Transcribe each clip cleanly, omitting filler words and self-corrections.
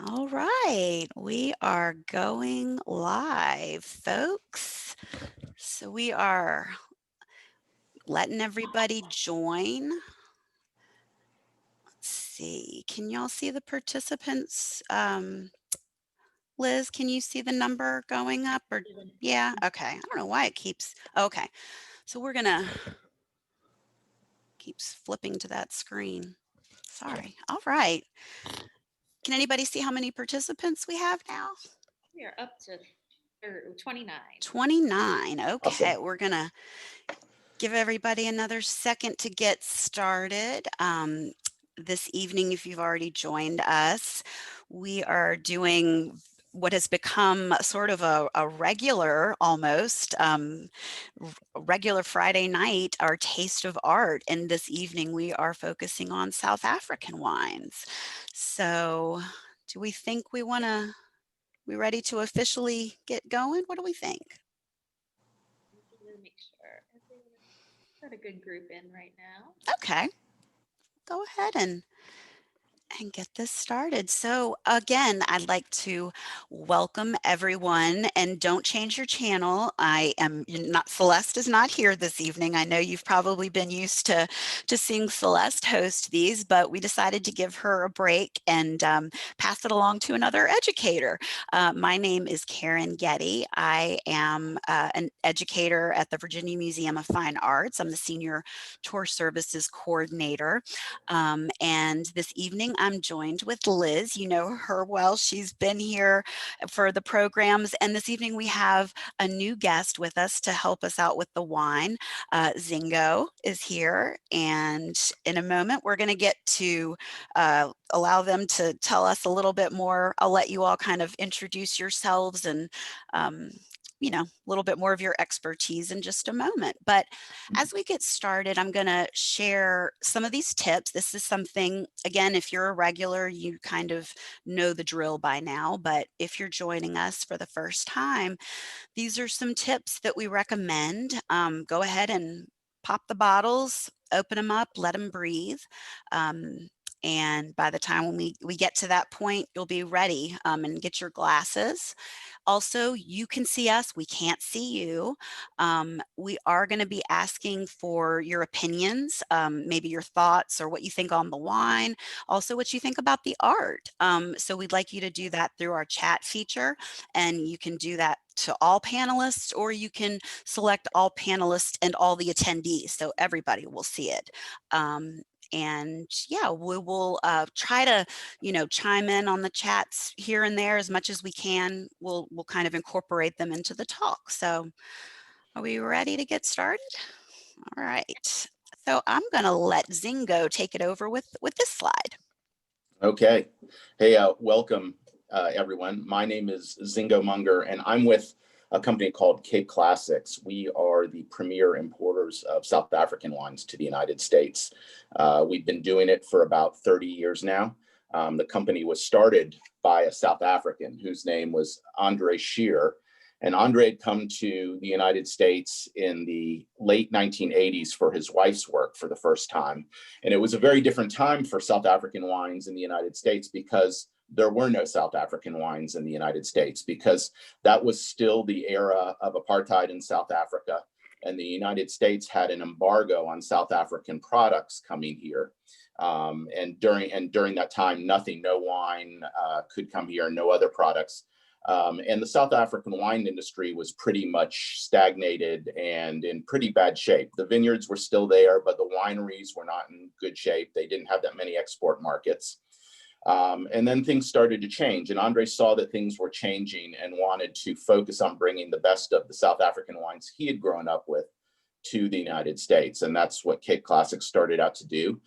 All right, we are going live, folks. So we are letting everybody join. Let's see, can y'all see the participants? Liz, can you see the number going up or yeah, okay. I don't know why it keeps okay. So we're gonna keeps flipping to that screen. Sorry. All right. Can anybody see how many participants we have now? We are up to 29. 29. Okay, Awesome. we're gonna give everybody another second to get started. This evening, if you've already joined us, we are doing what has become sort of a regular almost regular Friday night, our taste of art. And this evening we are focusing on South African wines. So do we think we ready to officially get going? What do we think? Make sure everyone's got a good group in right now. Okay, go ahead and get this started. So again, I'd like to welcome everyone and don't change your channel. You're not Celeste is not here this evening. I know you've probably been used to seeing Celeste host these, but we decided to give her a break and pass it along to another educator. My name is Karen Getty. I am an educator at the Virginia Museum of Fine Arts. I'm the Senior Tour Services Coordinator. And this evening, I'm joined with Liz. You know her well. She's been here for the programs. And this evening, we have a new guest with us to help us out with the wine. Zingo is here. And in a moment, we're going to get to allow them to tell us a little bit more. I'll let you all kind of introduce yourselves and a little bit more of your expertise in just a moment. But as we get started, I'm going to share some of these tips. This is something, again, if you're a regular, you kind of know the drill by now. But if you're joining us for the first time, these are some tips that we recommend. Go ahead and pop the bottles, open them up, let them breathe. And by the time when we get to that point, you'll be ready and get your glasses. Also, you can see us, we can't see you. We are going to be asking for your opinions, maybe your thoughts or what you think on the wine, also what you think about the art. So we'd like you to do that through our chat feature, and you can do that to all panelists, or you can select all panelists and all the attendees, so everybody will see it. And yeah, we will try to, chime in on the chats here and there as much as we can. We'll kind of incorporate them into the talk. So are we ready to get started? All right. So I'm going to let Zingo take it over with this slide. Okay. Hey, welcome everyone. My name is Zingo Munger, and I'm with a company called Cape Classics. We are the premier importers of South African wines to the United States. We've been doing it for about 30 years now. The company was started by a South African whose name was Andre Scheer. And Andre had come to the United States in the late 1980s for his wife's work for the first time. And it was a very different time for South African wines in the United States because there were no South African wines in the United States, because that was still the era of apartheid in South Africa. And the United States had an embargo on South African products coming here. And during that time, no wine could come here, no other products. And the South African wine industry was pretty much stagnated and in pretty bad shape. The vineyards were still there, but the wineries were not in good shape. They didn't have that many export markets. And then things started to change, and Andre saw that things were changing and wanted to focus on bringing the best of the South African wines he had grown up with to the United States. And that's what Cape Classics started out to do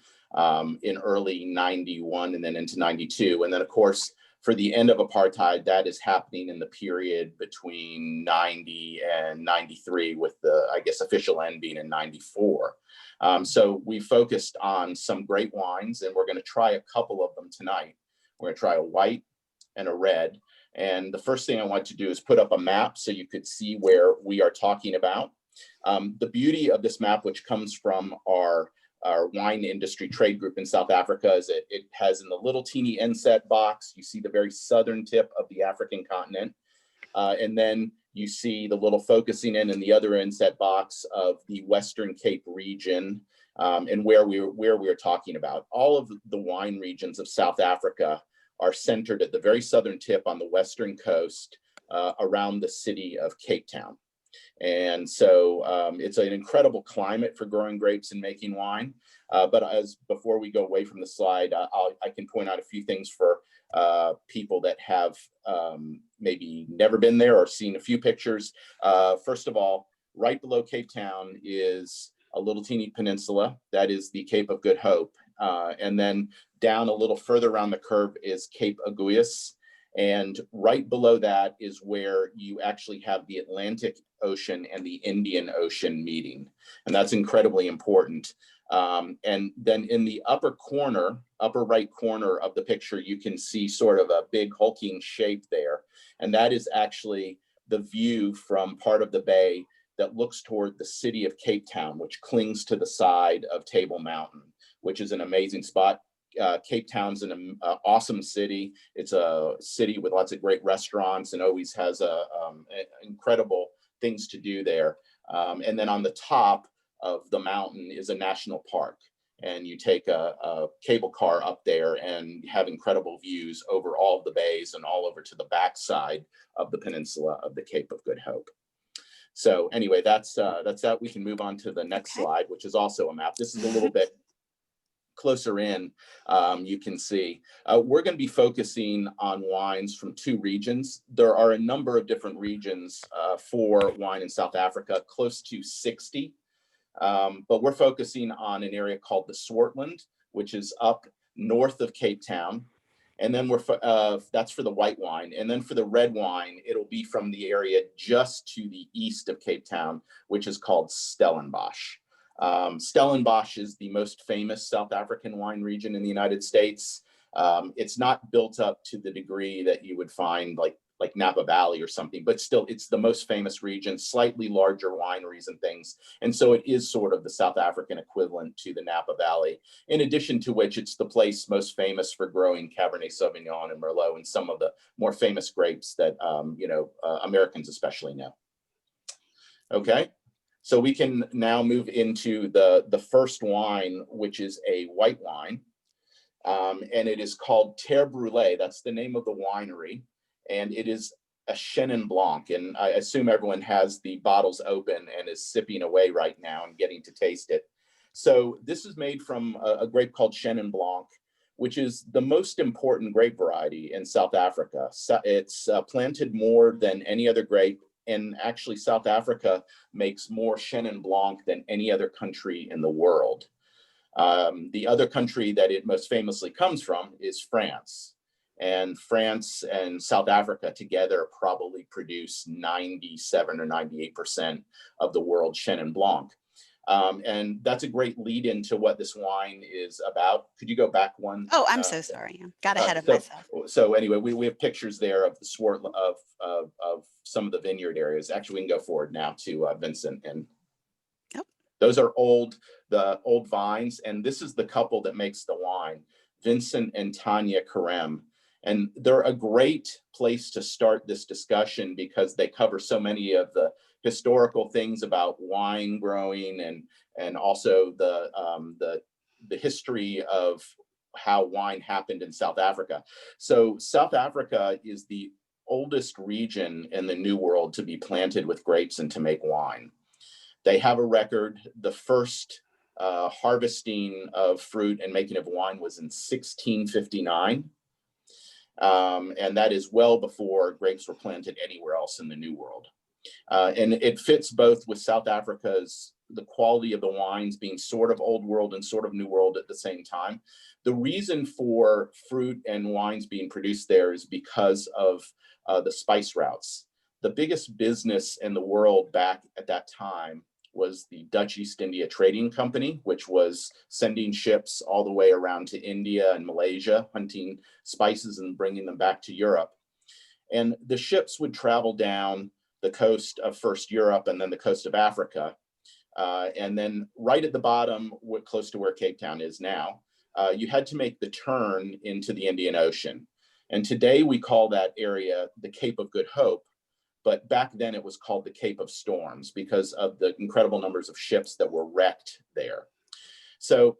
in early 91 and then into 92. And then, of course, for the end of apartheid, that is happening in the period between 90 and 93, with the, I guess, official end being in 94. So we focused on some great wines, and we're going to try a couple of them tonight. We're going to try a white and a red. And the first thing I want to do is put up a map so you could see where we are talking about. The beauty of this map, which comes from our our wine industry trade group in South Africa. Is it has in the little teeny inset box, you see the very southern tip of the African continent. And then you see the little focusing in the other inset box of the Western Cape region, and where we're talking about. All of the wine regions of South Africa are centered at the very southern tip on the western coast, around the city of Cape Town. And so it's an incredible climate for growing grapes and making wine. But before we go away from the slide, I can point out a few things for people that have maybe never been there or seen a few pictures. First of all, right below Cape Town is a little teeny peninsula. That is the Cape of Good Hope. And then down a little further around the curve is Cape Agulhas. And right below that is where you actually have the Atlantic Ocean and the Indian Ocean meeting. And that's incredibly important. And then in the upper right corner of the picture, you can see sort of a big hulking shape there. And that is actually the view from part of the bay that looks toward the city of Cape Town, which clings to the side of Table Mountain, which is an amazing spot. Cape Town's an awesome city. It's a city with lots of great restaurants and always has incredible things to do there. And then on the top of the mountain is a national park. And you take a cable car up there and have incredible views over all of the bays and all over to the backside of the peninsula of the Cape of Good Hope. So anyway, that's that. We can move on to the next slide, which is also a map. This is a little bit closer in. You can see we're going to be focusing on wines from two regions. There are a number of different regions for wine in South Africa, close to 60. But we're focusing on an area called the Swartland, which is up north of Cape Town. And then that's for the white wine. And then for the red wine, it'll be from the area just to the east of Cape Town, which is called Stellenbosch. Stellenbosch is the most famous South African wine region in the United States. It's not built up to the degree that you would find like Napa Valley or something, but still it's the most famous region, slightly larger wineries and things. And so it is sort of the South African equivalent to the Napa Valley, in addition to which it's the place most famous for growing Cabernet Sauvignon and Merlot and some of the more famous grapes that, Americans especially know. Okay. So we can now move into the first wine, which is a white wine. And it is called Terre Brûlée. That's the name of the winery. And it is a Chenin Blanc. And I assume everyone has the bottles open and is sipping away right now and getting to taste it. So this is made from a grape called Chenin Blanc, which is the most important grape variety in South Africa. So it's planted more than any other grape. And actually, South Africa makes more Chenin Blanc than any other country in the world. The other country that it most famously comes from is France. And France and South Africa together probably produce 97 or 98% of the world's Chenin Blanc. And that's a great lead into what this wine is about. Could you go back one? Oh, I'm so sorry. Got ahead of myself. So anyway, we have pictures there of the Swartland of some of the vineyard areas. Actually, we can go forward now to Vincent. And those are the old vines. And this is the couple that makes the wine, Vincent and Tania Carême. And they're a great place to start this discussion because they cover so many of the historical things about wine growing and also the history of how wine happened in South Africa. So South Africa is the oldest region in the New World to be planted with grapes and to make wine. They have a record. The first harvesting of fruit and making of wine was in 1659. And that is well before grapes were planted anywhere else in the New World. And it fits both with South Africa's, the quality of the wines being sort of old world and sort of new world at the same time. The reason for fruit and wines being produced there is because of the spice routes. The biggest business in the world back at that time was the Dutch East India Trading Company, which was sending ships all the way around to India and Malaysia, hunting spices and bringing them back to Europe. And the ships would travel down the coast of first Europe and then the coast of Africa. And then right at the bottom, close to where Cape Town is now, you had to make the turn into the Indian Ocean. And today we call that area the Cape of Good Hope. But back then it was called the Cape of Storms because of the incredible numbers of ships that were wrecked there. So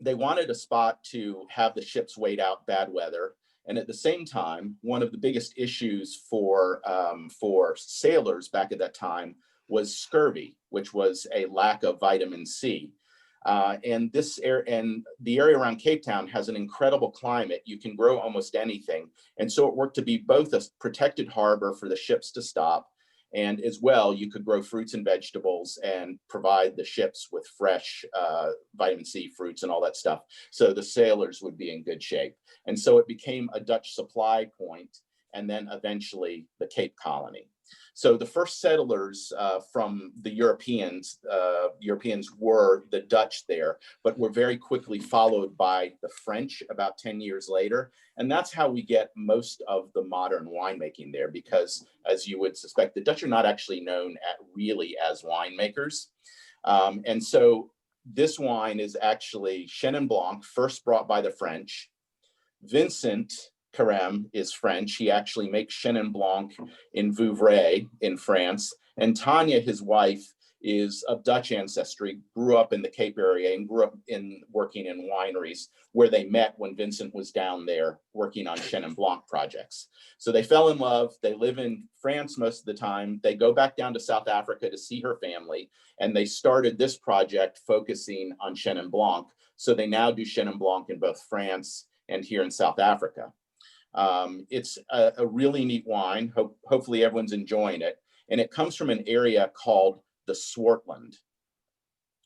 they wanted a spot to have the ships wait out bad weather. And at the same time, one of the biggest issues for sailors back at that time was scurvy, which was a lack of vitamin C. And the area around Cape Town has an incredible climate. You can grow almost anything. And so it worked to be both a protected harbor for the ships to stop, and as well, you could grow fruits and vegetables and provide the ships with fresh vitamin C fruits and all that stuff. So the sailors would be in good shape. And so it became a Dutch supply point, and then eventually the Cape Colony. So the first settlers from the Europeans were the Dutch there, but were very quickly followed by the French about 10 years later. And that's how we get most of the modern winemaking there, because as you would suspect, the Dutch are not actually known really as winemakers. And so this wine is actually Chenin Blanc, first brought by the French. Vincent Carême is French. He actually makes Chenin Blanc in Vouvray in France. And Tania, his wife, is of Dutch ancestry, grew up in the Cape area and grew up working in wineries where they met when Vincent was down there working on Chenin Blanc projects. So they fell in love. They live in France most of the time. They go back down to South Africa to see her family. And they started this project focusing on Chenin Blanc. So they now do Chenin Blanc in both France and here in South Africa. It's a really neat wine. Hopefully everyone's enjoying it. And it comes from an area called the Swartland.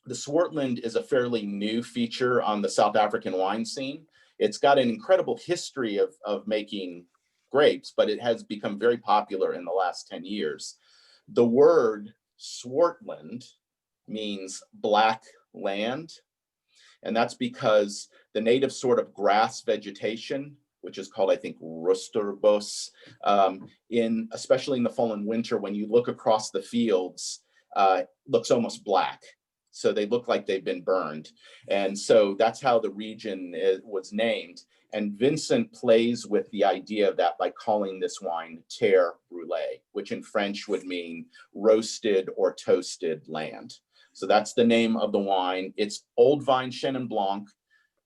The Swartland is a fairly new feature on the South African wine scene. It's got an incredible history of making grapes, but it has become very popular in the last 10 years. The word Swartland means black land. And that's because the native sort of grass vegetation, which is called, I think, Rusterbos, especially in the fall and winter, when you look across the fields, looks almost black. So they look like they've been burned. And so that's how the region was named. And Vincent plays with the idea of that by calling this wine Terre Brûlée, which in French would mean roasted or toasted land. So that's the name of the wine. It's old vine Chenin Blanc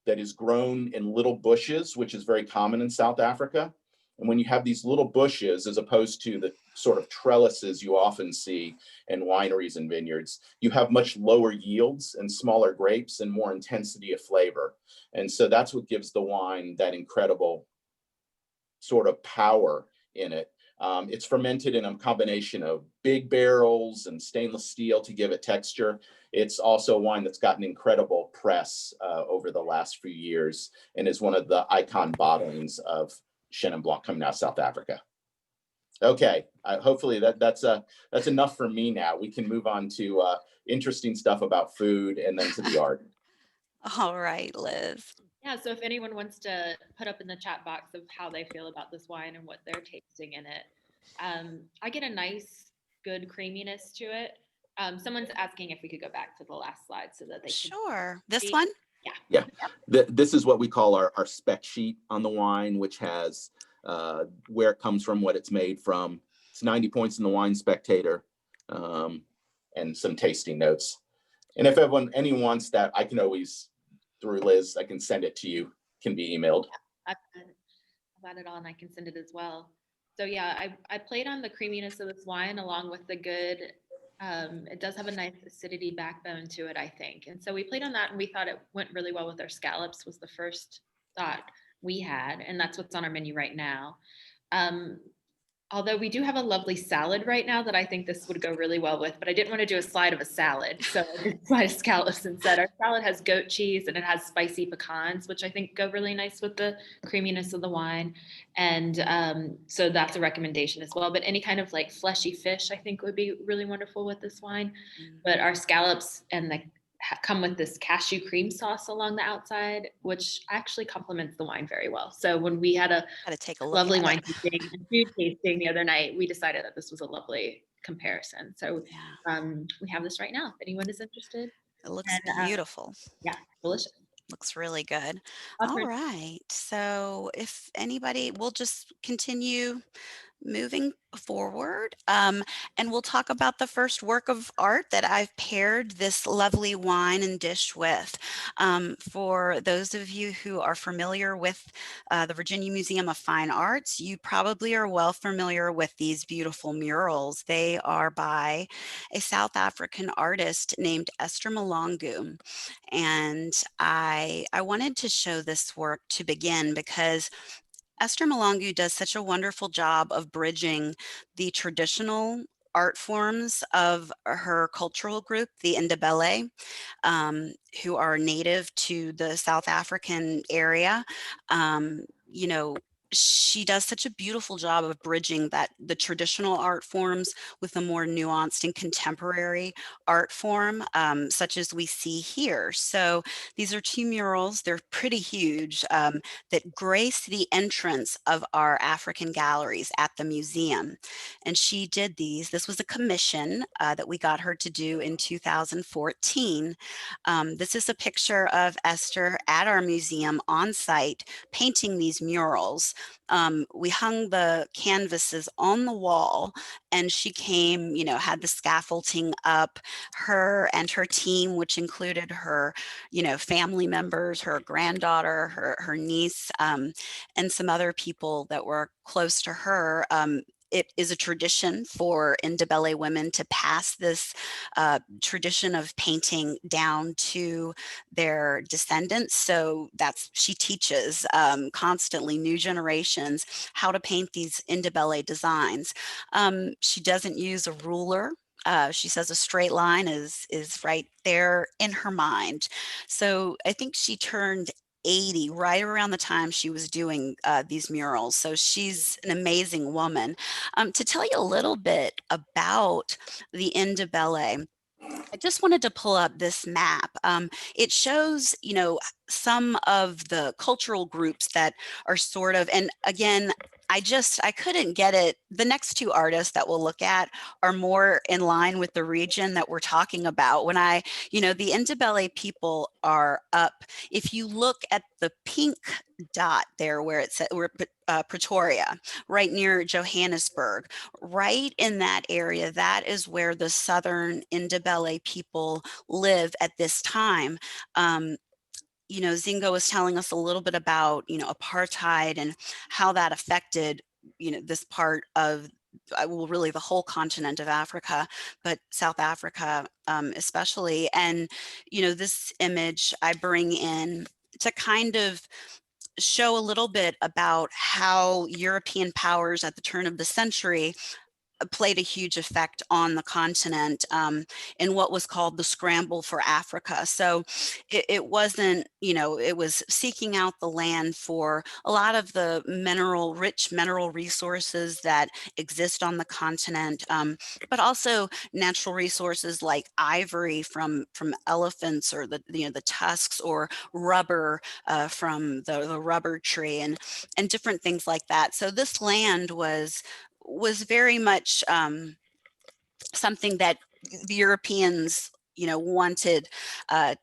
that is grown in little bushes, which is very common in South Africa. And when you have these little bushes, as opposed to the sort of trellises you often see in wineries and vineyards, you have much lower yields and smaller grapes and more intensity of flavor. And so that's what gives the wine that incredible sort of power in it. It's fermented in a combination of big barrels and stainless steel to give it texture. It's also a wine that's gotten incredible press over the last few years and is one of the icon bottlings of Chenin Blanc coming out of South Africa. Okay, hopefully that's enough for me now. We can move on to interesting stuff about food and then to the art. All right, Liz. Yeah, so if anyone wants to put up in the chat box of how they feel about this wine and what they're tasting in it, I get a nice, good creaminess to it. Someone's asking if we could go back to the last slide so that they Sure. This one? Yeah. This is what we call our spec sheet on the wine, which has where it comes from, what it's made from. It's 90 points in the Wine Spectator, and some tasting notes. And if anyone wants that, I can always, through Liz, I can send it to you. Can be emailed. I've got it on. I can send it as well. So yeah, I played on the creaminess of this wine along with the good. It does have a nice acidity backbone to it, I think. And so we played on that, and we thought it went really well with our scallops. Was the first thought we had, and that's what's on our menu right now. Although we do have a lovely salad right now that I think this would go really well with, but I didn't want to do a slide of a salad, so I did a slide of scallops instead. Our salad has goat cheese and it has spicy pecans, which I think go really nice with the creaminess of the wine. And so that's a recommendation as well. But any kind of like fleshy fish, I think would be really wonderful with this wine. But our scallops and come with this cashew cream sauce along the outside, which actually complements the wine very well. So when we had a Gotta take a look lovely at wine it. tasting and food tasting the other night, we decided that this was a lovely comparison. So Yeah, we have this right now, if anyone is interested. it looks And beautiful. yeah, delicious. Looks really good. All Awesome. right. So if anybody, we'll just continue moving forward. And we'll talk about the first work of art that I've paired this lovely wine and dish with. For those of you who are familiar with the Virginia Museum of Fine Arts, you probably are well familiar with these beautiful murals. They are by a South African artist named Esther Mahlangu. And I wanted to show this work to begin because Esther Mahlangu does such a wonderful job of bridging the traditional art forms of her cultural group, the Ndebele, who are native to the South African area. You know, she does such a beautiful job of bridging that the traditional art forms with a more nuanced and contemporary art form, such as we see here. So these are two murals. They're pretty huge, that grace the entrance of our African galleries at the museum. And she did these. This was a commission that we got her to do in 2014. This is a picture of Esther at our museum on site painting these murals. We hung the canvases on the wall, and she came, had the scaffolding up. Her and her team, which included her, family members, her granddaughter, her niece, and some other people that were close to her. It is a tradition for Ndebele women to pass this tradition of painting down to their descendants. So she teaches constantly new generations how to paint these Ndebele designs. She doesn't use a ruler. She says a straight line is right there in her mind. So I think she turned 80 right around the time she was doing these murals. So she's an amazing woman. To tell you a little bit about the Ndebele, I just wanted to pull up this map. It shows, some of the cultural groups that are sort of, and again, I couldn't get it. The next two artists that we'll look at are more in line with the region that we're talking about. The Ndebele people are up. If you look at the pink dot there where it says, Pretoria, right near Johannesburg, right in that area, that is where the southern Ndebele people live at this time. Zingo was telling us a little bit about, apartheid and how that affected, this part of, well, really the whole continent of Africa, but South Africa especially. And, this image I bring in to kind of show a little bit about how European powers at the turn of the century played a huge effect on the continent in what was called the scramble for Africa. So it wasn't, it was seeking out the land for a lot of the rich mineral resources that exist on the continent, but also natural resources like ivory from elephants, or the tusks, or rubber from the rubber tree, and different things like that. So this land was very much something that the Europeans, wanted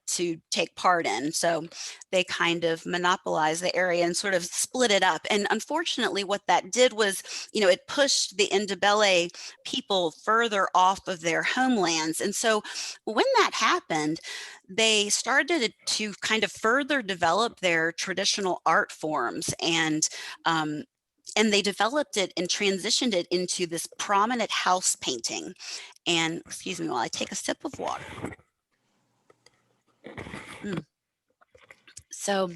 to take part in. So they kind of monopolized the area and sort of split it up. And unfortunately, what that did was, it pushed the Ndebele people further off of their homelands. And so when that happened, they started to kind of further develop their traditional art forms, and they developed it and transitioned it into this prominent house painting. And excuse me while I take a sip of water. So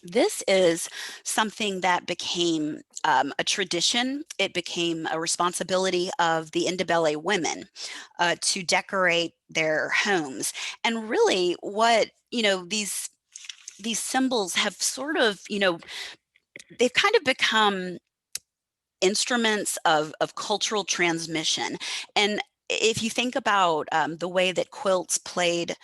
this is something that became a tradition. It became a responsibility of the Ndebele women to decorate their homes. And really what, these symbols have sort of, they've kind of become instruments of cultural transmission. And if you think about the way that quilts played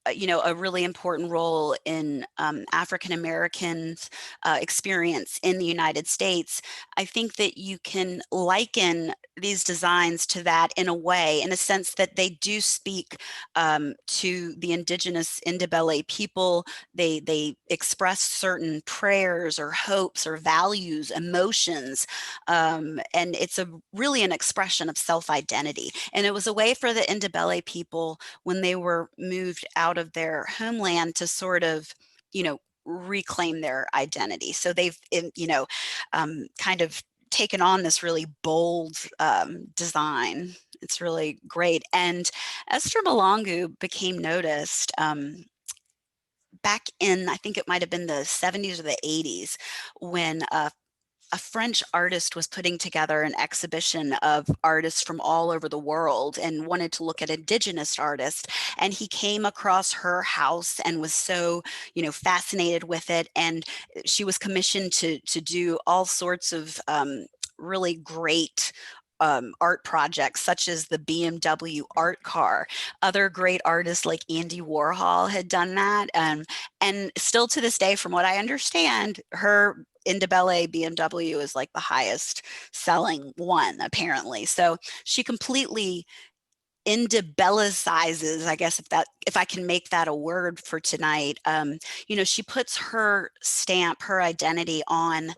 a really important role in African Americans' experience in the United States. I think that you can liken these designs to that in a way, in a sense that they do speak to the indigenous Ndebele people. They express certain prayers or hopes or values, emotions, and it's really an expression of self-identity. And it was a way for the Ndebele people, when they were moved out of their homeland, to sort of, reclaim their identity. So they've, kind of taken on this really bold design. It's really great. And Esther Mahlangu became noticed back in, I think it might have been the 70s or the 80s, when a French artist was putting together an exhibition of artists from all over the world and wanted to look at indigenous artists. And he came across her house and was so, fascinated with it. And she was commissioned to do all sorts of really great art projects, such as the BMW art car. Other great artists like Andy Warhol had done that. And still to this day, from what I understand, her Ndebele BMW is like the highest selling one, apparently. So she completely Ndebelizes, I guess, if I can make that a word for tonight. She puts her stamp, her identity on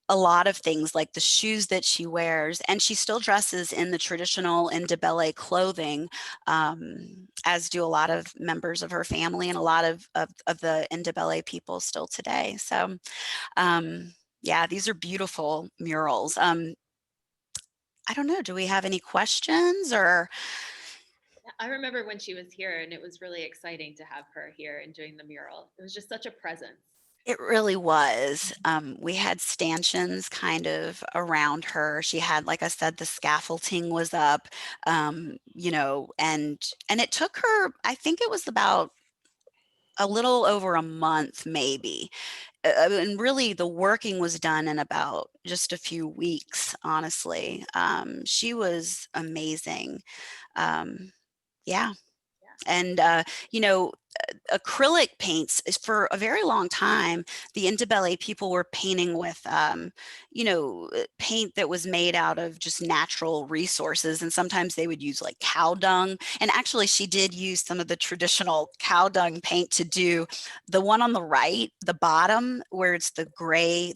a lot of things, like the shoes that she wears, and she still dresses in the traditional Ndebele clothing, as do a lot of members of her family and a lot of the Ndebele people still today. So yeah, these are beautiful murals. I don't know, do we have any questions? Or I remember when she was here, and it was really exciting to have her here and doing the mural. It was just such a presence. it really was. We had stanchions kind of around her. She had, like I said, the scaffolding was up, and it took her, I think it was about a little over a month, maybe. And really, the working was done in about just a few weeks, honestly. She was amazing. Yeah. And, acrylic paints, for a very long time, the Ndebele people were painting with, paint that was made out of just natural resources. And sometimes they would use like cow dung. And actually, she did use some of the traditional cow dung paint to do the one on the right, the bottom, where it's the gray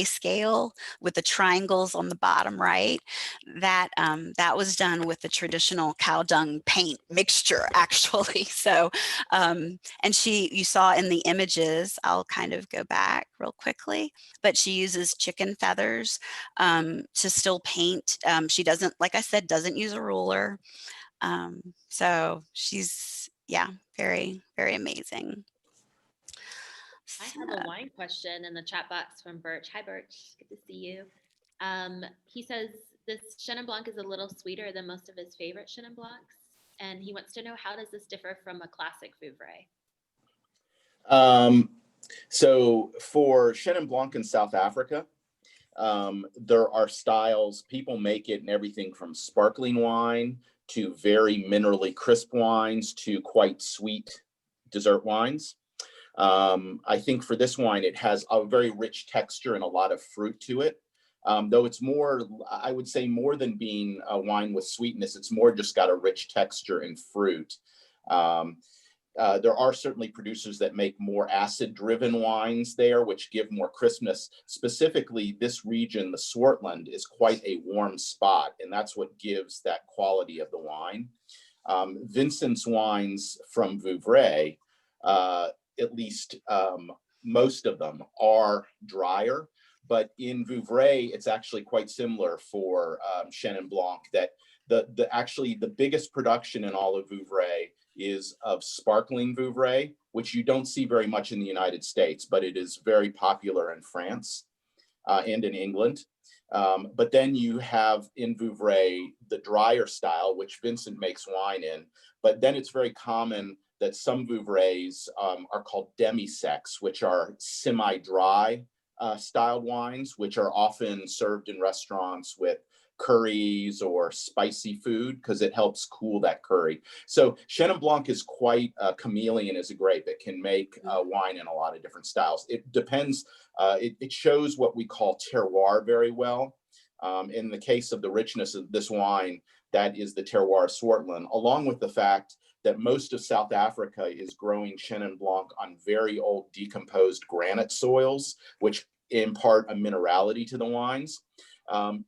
scale with the triangles on the bottom right. That was done with the traditional cow dung paint mixture, actually. So and you saw in the images, I'll kind of go back real quickly, but she uses chicken feathers to still paint. She doesn't, like I said, doesn't use a ruler. So she's, yeah, very, very amazing. I have a wine question in the chat box from Birch. Hi, Birch. Good to see you. He says this Chenin Blanc is a little sweeter than most of his favorite Chenin Blancs. And he wants to know, how does this differ from a classic Vouvray? So for Chenin Blanc in South Africa, there are styles, people make it in everything from sparkling wine to very minerally crisp wines to quite sweet dessert wines. I think for this wine, it has a very rich texture and a lot of fruit to it. Though it's more, I would say, more than being a wine with sweetness, it's more just got a rich texture and fruit. There are certainly producers that make more acid-driven wines there, which give more crispness. Specifically, this region, the Swartland, is quite a warm spot, and that's what gives that quality of the wine. Vincent's wines from Vouvray, at least most of them, are drier. But in Vouvray, it's actually quite similar for Chenin Blanc, that actually the biggest production in all of Vouvray is of sparkling Vouvray, which you don't see very much in the United States, but it is very popular in France and in England. But then you have in Vouvray the drier style, which Vincent makes wine in. But then it's very common that some Vouvrays are called demi-secs, which are semi-dry styled wines, which are often served in restaurants with curries or spicy food because it helps cool that curry. So Chenin Blanc is quite a chameleon as a grape. It can make wine in a lot of different styles. It depends. It shows what we call terroir very well. In the case of the richness of this wine, that is the terroir of Swartland, along with the fact that most of South Africa is growing Chenin Blanc on very old decomposed granite soils, which impart a minerality to the wines.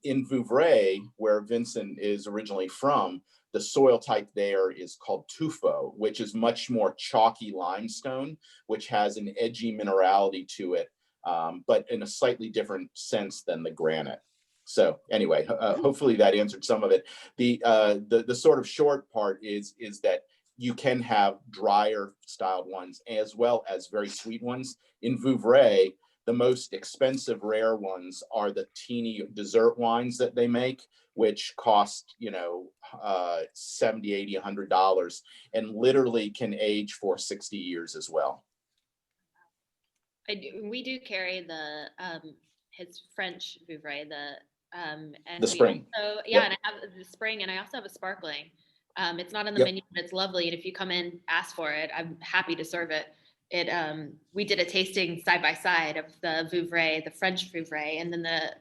In Vouvray, where Vincent is originally from, the soil type there is called tuffo, which is much more chalky limestone, which has an edgy minerality to it, but in a slightly different sense than the granite. So anyway, hopefully that answered some of it. The sort of short part is that you can have drier styled ones as well as very sweet ones. In Vouvray, the most expensive rare ones are the teeny dessert wines that they make, which cost, you know, $70, $80, $100, and literally can age for 60 years as well. We do carry the his French Vouvray, and the spring. Also, yeah, and I have the spring, and I also have a sparkling. It's not on the menu, but it's lovely. And if you come in, ask for it. I'm happy to serve it. We did a tasting side by side of the Vouvray, the French Vouvray, and then the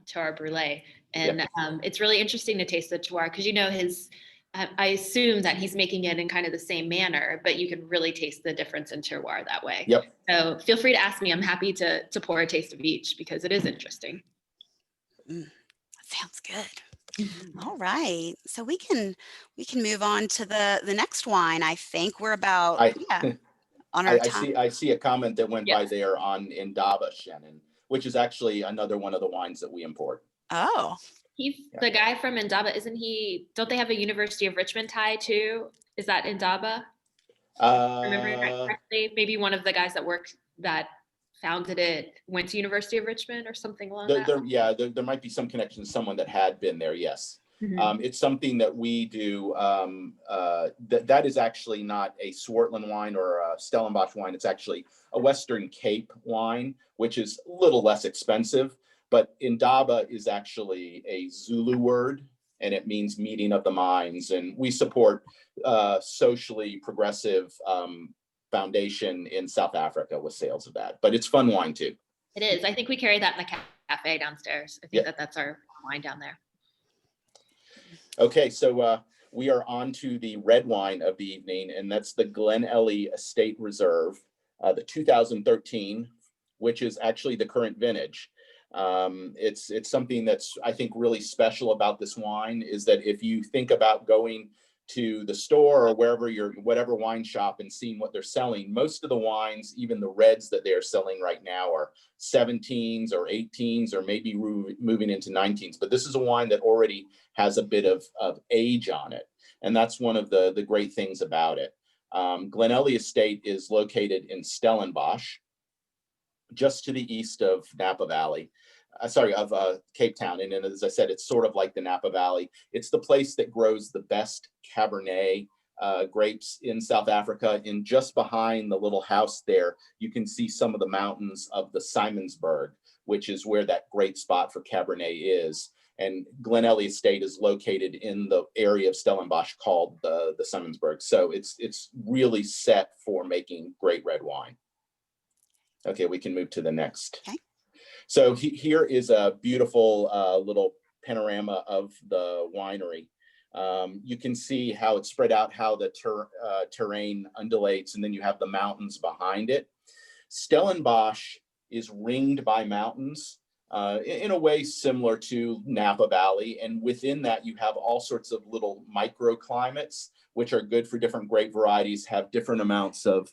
Terre Brûlée. And it's really interesting to taste the terroir because, you know, I assume that he's making it in kind of the same manner, but you can really taste the difference in terroir that way. Yep. So feel free to ask me. I'm happy to pour a taste of each because it is interesting. That sounds good. All right, so we can move on to the next wine. I think we're about on our time. I see a comment that went by there on Ndebele Chenin, which is actually another one of the wines that we import. Oh, he's the guy from Ndebele, isn't he? Don't they have a University of Richmond tie too? Is that Ndebele? Remember that correctly? Maybe one of the guys that founded it went to University of Richmond or something along that. There might be some connection to someone that had been there. Yes. It's something that we do. That is actually not a Swartland wine or a Stellenbosch wine. It's actually a Western Cape wine, which is a little less expensive. But Ndebele is actually a Zulu word, and it means meeting of the minds. And we support socially progressive foundation in South Africa with sales of that. But it's fun wine too. It is. I think we carry that in the cafe downstairs. I think that's our wine down there. Okay, so we are on to the red wine of the evening, and that's the Glenelly Estate Reserve, the 2013, which is actually the current vintage. It's something that's, I think, really special about this wine is that if you think about going to the store or whatever wine shop and seeing what they're selling, most of the wines, even the reds that they're selling right now, are 17s or 18s or maybe moving into 19s. But this is a wine that already has a bit of age on it. And that's one of the great things about it. Glenelly Estate is located in Stellenbosch, just to the east of Napa Valley. Cape Town. And as I said, it's sort of like the Napa Valley. It's the place that grows the best Cabernet grapes in South Africa. And just behind the little house there, you can see some of the mountains of the Simonsberg, which is where that great spot for Cabernet is. And Glenelly Estate is located in the area of Stellenbosch called the Simonsberg. So it's really set for making great red wine. Okay, we can move to the next. Okay. So here is a beautiful little panorama of the winery. You can see how it's spread out, how the terrain undulates, and then you have the mountains behind it. Stellenbosch is ringed by mountains in a way similar to Napa Valley. And within that, you have all sorts of little microclimates, which are good for different grape varieties, have different amounts of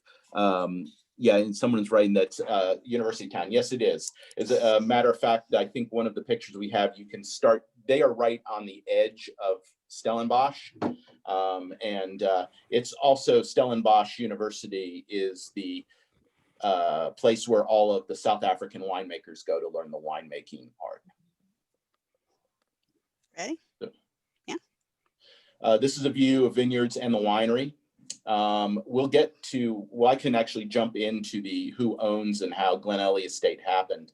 and someone's writing that's University Town. Yes, it is. As a matter of fact, I think one of the pictures we have, you can start, they are right on the edge of Stellenbosch. It's also Stellenbosch University is the place where all of the South African winemakers go to learn the winemaking art. Ready? Yeah. This is a view of Vineyards and the winery. I can actually jump into the who owns and how Glenelly Estate happened.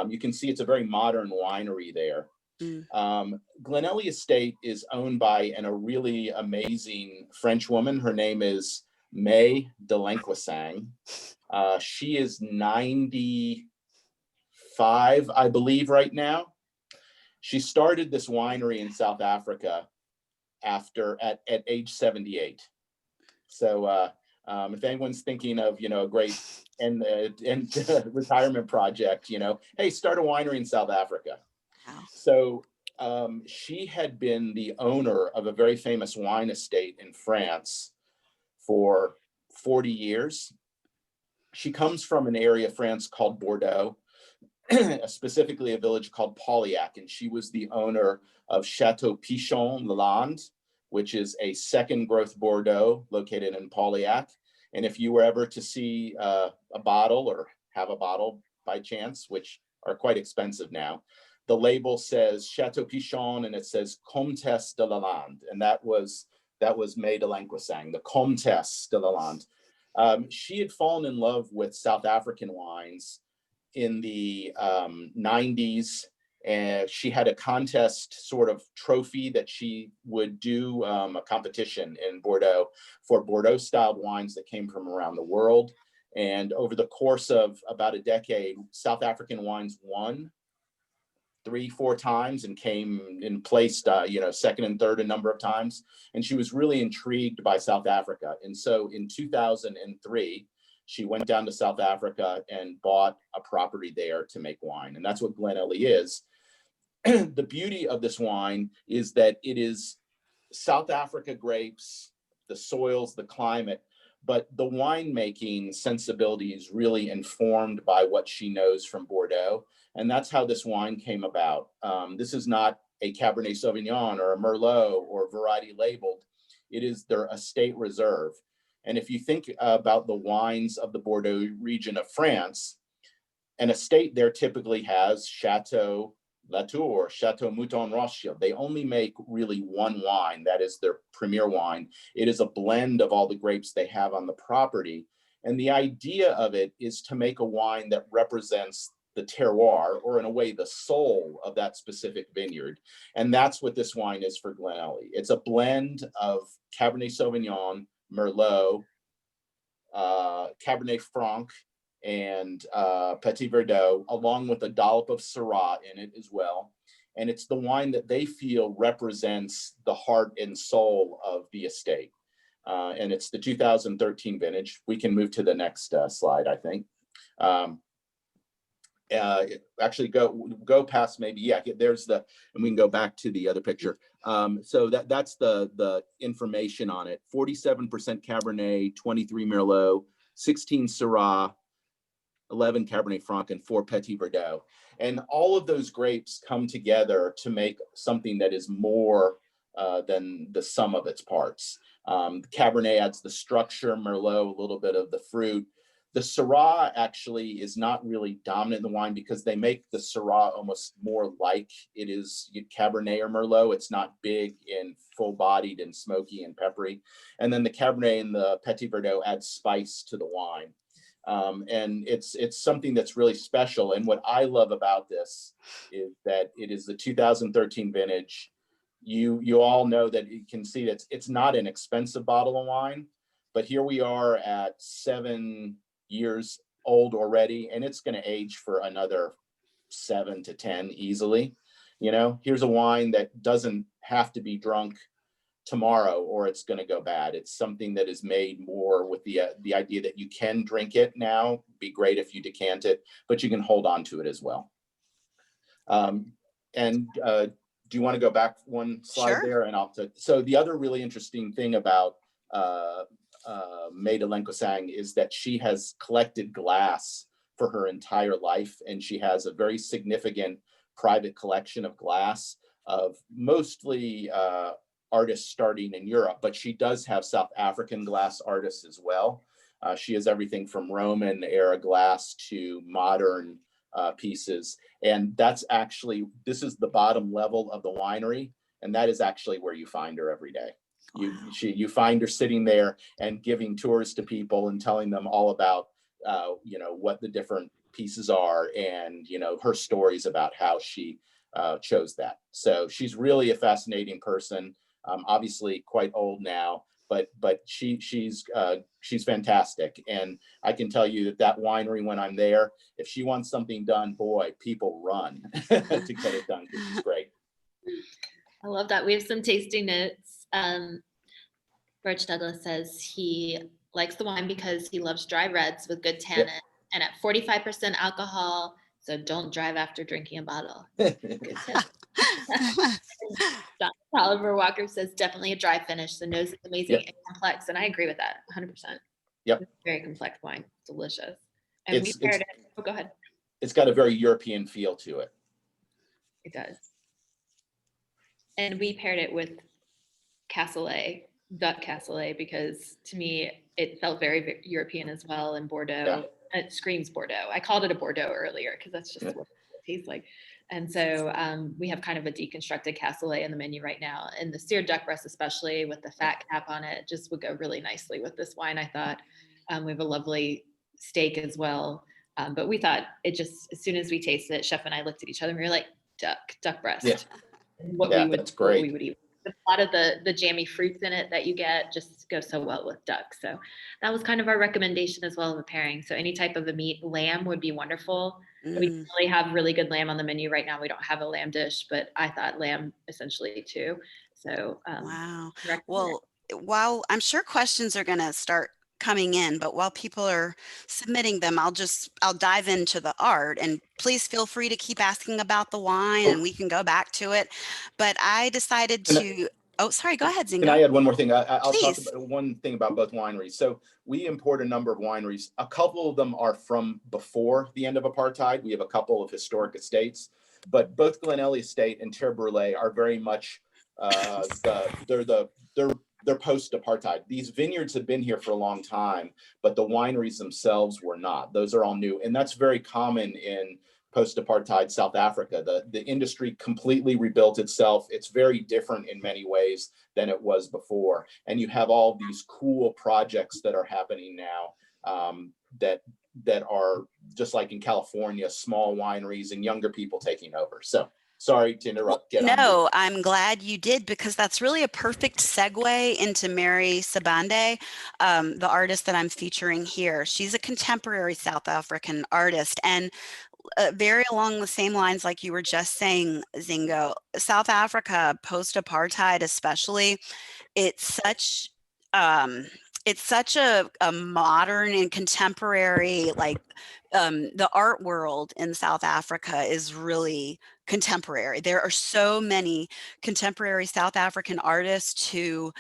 You can see it's a very modern winery there. Mm. Glenelly Estate is owned by a really amazing French woman. Her name is May de Lencquesaing. She is 95, I believe, right now. She started this winery in South Africa at age 78. So if anyone's thinking of, a great and retirement project, hey, start a winery in South Africa. Wow. So she had been the owner of a very famous wine estate in France for 40 years. She comes from an area of France called Bordeaux, specifically a village called Pauillac, and she was the owner of Chateau Pichon Lalande, which is a second growth Bordeaux located in Pauillac. And if you were ever to see a bottle or have a bottle by chance, which are quite expensive now, the label says Chateau Pichon and it says Comtesse de Lalande, and that was May de Lencquesaing, the Comtesse de Lalande. She had fallen in love with South African wines in the 90s, and she had a contest sort of trophy that she would do, a competition in Bordeaux for Bordeaux styled wines that came from around the world. And over the course of about a decade, South African wines won 3-4 times and came in placed, second and third a number of times. And she was really intrigued by South Africa. And so in 2003, she went down to South Africa and bought a property there to make wine. And that's what Glenelly is. The beauty of this wine is that it is South Africa grapes, the soils, the climate, but the winemaking sensibility is really informed by what she knows from Bordeaux. And that's how this wine came about. This is not a Cabernet Sauvignon or a Merlot or variety labeled. It is their estate reserve. And if you think about the wines of the Bordeaux region of France, an estate there typically has Chateau Latour, Chateau Mouton Rothschild. They only make really one wine. That is their premier wine. It is a blend of all the grapes they have on the property. And the idea of it is to make a wine that represents the terroir, or in a way, the soul of that specific vineyard. And that's what this wine is for Glenelly. It's a blend of Cabernet Sauvignon, Merlot, Cabernet Franc, and Petit Verdot, along with a dollop of Syrah in it as well. And it's the wine that they feel represents the heart and soul of the estate. And it's the 2013 vintage. We can move to the next slide, I think. Actually go past maybe, yeah, there's and we can go back to the other picture. So that's the information on it. 47% Cabernet, 23 Merlot, 16 Syrah, 11 Cabernet Franc, and 4 Petit Verdot. And all of those grapes come together to make something that is more than the sum of its parts. Cabernet adds the structure, Merlot, a little bit of the fruit. The Syrah actually is not really dominant in the wine because they make the Syrah almost more like it is Cabernet or Merlot. It's not big and full-bodied and smoky and peppery. And then the Cabernet and the Petit Verdot add spice to the wine. And it's something that's really special. And what I love about this is that it is the 2013 vintage. You all know that you can see that it's not an expensive bottle of wine, but here we are at 7 years old already, and it's going to age for another 7 to 10 easily. Here's a wine that doesn't have to be drunk tomorrow or it's going to go bad. It's something that is made more with the idea that you can drink it now. Be great if you decant it, but you can hold on to it as well. Do you want to go back one slide? Sure. There? And so the other really interesting thing about May de Lencquesaing is that she has collected glass for her entire life, and she has a very significant private collection of glass of mostly artists starting in Europe, but she does have South African glass artists as well. She has everything from Roman era glass to modern pieces. And this is the bottom level of the winery. And that is actually where you find her every day. Wow. You find her sitting there and giving tours to people and telling them all about, what the different pieces are and, her stories about how she chose that. So she's really a fascinating person. Obviously quite old now, but she's fantastic. And I can tell you that winery, when I'm there, if she wants something done, boy, people run to get it done, because she's great. I love that. We have some tasting notes. Birch Douglas says he likes the wine because he loves dry reds with good tannin, and at 45% alcohol, so don't drive after drinking a bottle. Good tip. Dr. Oliver Walker says definitely a dry finish. The nose is amazing and complex, and I agree with that 100%. Yep. It's very complex wine. Delicious. And we paired it. Oh, go ahead. It's got a very European feel to it. It does. And we paired it with cassoulet, duck cassoulet, because to me it felt very European as well, and Bordeaux. It screams Bordeaux. I called it a Bordeaux earlier because that's just what it tastes like. And so we have kind of a deconstructed cassoulet in the menu right now, and the seared duck breast, especially with the fat cap on it, just would go really nicely with this wine. I thought we have a lovely steak as well, but we thought it just, as soon as we tasted it, Chef and I looked at each other and we were like, duck breast. Yeah. That's great. What we would eat. A lot of the jammy fruits in it that you get just go so well with duck. So that was kind of our recommendation as well as a pairing. So any type of a meat, lamb would be wonderful. We really have really good lamb on the menu right now. We don't have a lamb dish, but I thought lamb essentially too. So wow. Well, while I'm sure questions are going to start coming in, but while people are submitting them, I'll dive into the art, and please feel free to keep asking about the wine and we can go back to it. But I decided to, sorry, go ahead, Zingo. Can I add one more thing? I'll talk about one thing about both wineries. So we import a number of wineries. A couple of them are from before the end of apartheid. We have a couple of historic estates, but both Glenelly Estate and Terre Brûlée are very much they're post-apartheid. These vineyards have been here for a long time, but the wineries themselves were not. Those are all new, and that's very common in post-apartheid South Africa. The industry completely rebuilt itself. It's very different in many ways than it was before, and you have all these cool projects that are happening now that are just like in California, small wineries and younger people taking over. So. Sorry to interrupt. No, I'm glad you did, because that's really a perfect segue into May Sibande, the artist that I'm featuring here. She's a contemporary South African artist, and very along the same lines like you were just saying, Zingo, South Africa, post-apartheid especially, it's such a modern and contemporary, like the art world in South Africa is really contemporary. There are so many contemporary South African artists who,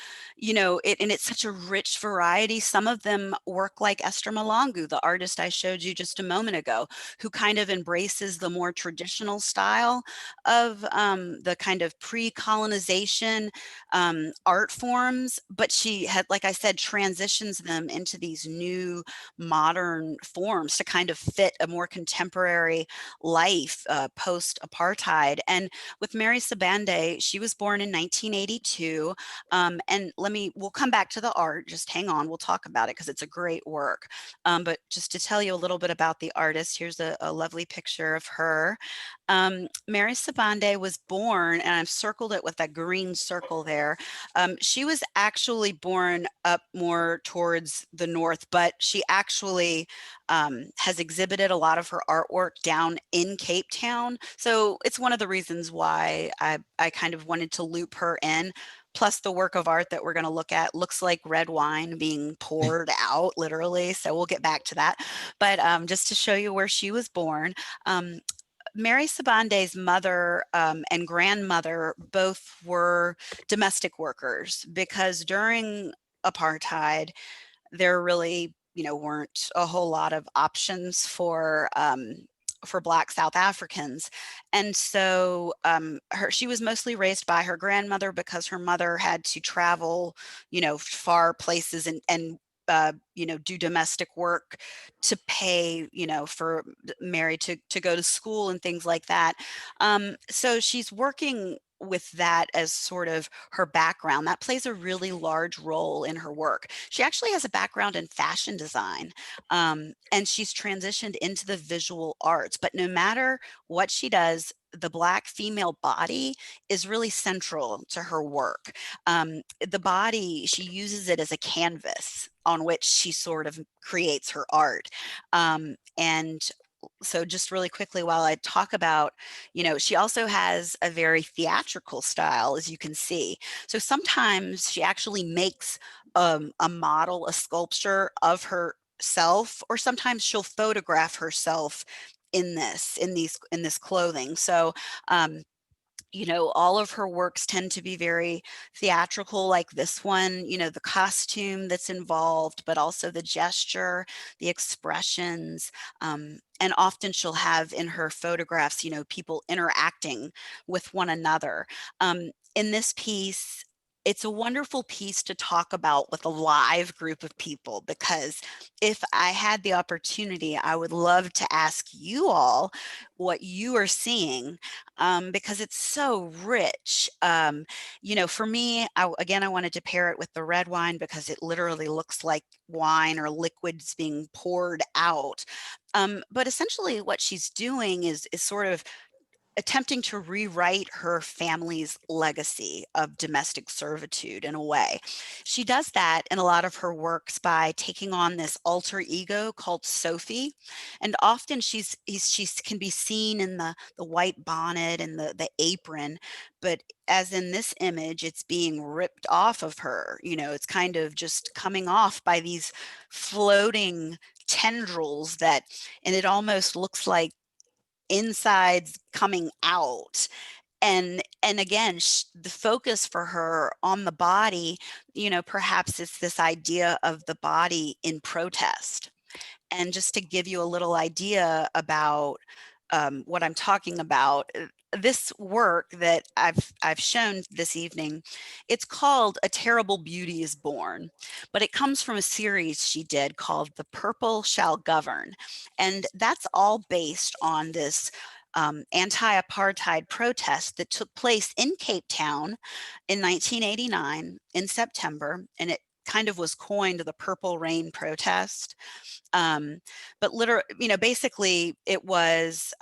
and it's such a rich variety. Some of them work like Esther Mahlangu, the artist I showed you just a moment ago, who kind of embraces the more traditional style of the kind of pre-colonization art forms, but she had, like I said, transitions them into these new modern forms to kind of fit a more contemporary life post-apartheid. And with May Sibande, she was born in 1982. And we'll come back to the art, just hang on, we'll talk about it because it's a great work. But just to tell you a little bit about the artist, here's a lovely picture of her. May Sibande was born, and I've circled it with that green circle there. She was actually born up more towards the north, but she actually has exhibited a lot of her artwork down in Cape Town. So it's one of the reasons why I kind of wanted to loop her in. Plus the work of art that we're going to look at looks like red wine being poured out, literally. So we'll get back to that. But just to show you where she was born, May Sibande's mother and grandmother both were domestic workers, because during apartheid, there really, weren't a whole lot of options for Black South Africans. And so she was mostly raised by her grandmother, because her mother had to travel, far places and do domestic work to pay, for Mary to go to school and things like that. So she's working with that as sort of her background, that plays a really large role in her work. She actually has a background in fashion design, and she's transitioned into the visual arts. But no matter what she does, the Black female body is really central to her work. The body, she uses it as a canvas on which she sort of creates her art. And so just really quickly, while I talk about, she also has a very theatrical style, as you can see. So sometimes she actually makes a model, a sculpture of herself, or sometimes she'll photograph herself in this clothing. So all of her works tend to be very theatrical, like this one, the costume that's involved, but also the gesture, the expressions. And often she'll have in her photographs, people interacting with one another. In this piece, it's a wonderful piece to talk about with a live group of people, because if I had the opportunity, I would love to ask you all what you are seeing, because it's so rich. For me, I wanted to pair it with the red wine because it literally looks like wine or liquids being poured out. But essentially what she's doing is sort of attempting to rewrite her family's legacy of domestic servitude in a way. She does that in a lot of her works by taking on this alter ego called Sophie. And often she can be seen in the white bonnet and the apron, but as in this image, it's being ripped off of her. It's kind of just coming off by these floating tendrils and it almost looks like insides coming out. And again, the focus for her on the body, perhaps it's this idea of the body in protest. And just to give you a little idea about what I'm talking about, this work that I've shown this evening, it's called A Terrible Beauty is Born, but it comes from a series she did called The Purple Shall Govern. And that's all based on this anti-apartheid protest that took place in Cape Town in 1989 in September, and it kind of was coined the Purple Rain protest. But basically it was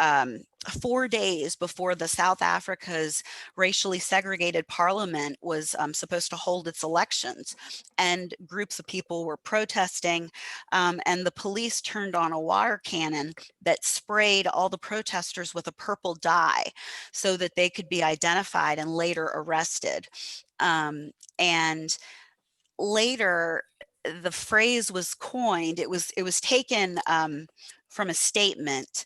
4 days before the South Africa's racially segregated parliament was supposed to hold its elections, and groups of people were protesting, and the police turned on a water cannon that sprayed all the protesters with a purple dye so that they could be identified and later arrested. And later the phrase was coined. It was taken from a statement.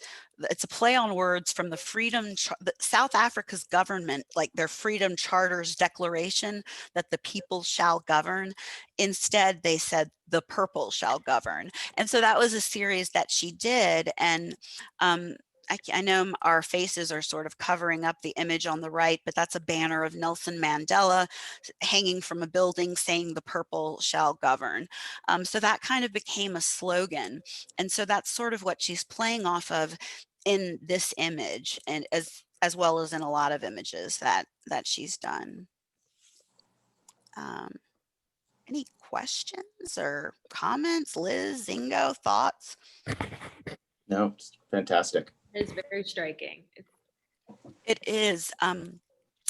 It's a play on words from the South Africa's government, like their Freedom Charter's declaration that the people shall govern. Instead, they said the purple shall govern. And so that was a series that she did. And I know our faces are sort of covering up the image on the right, but that's a banner of Nelson Mandela hanging from a building saying the purple shall govern. So that kind of became a slogan. And so that's sort of what she's playing off of in this image, and as well as in a lot of images that she's done. Any questions or comments? Liz, Zingo, thoughts? No, it's fantastic. It's very striking. It is.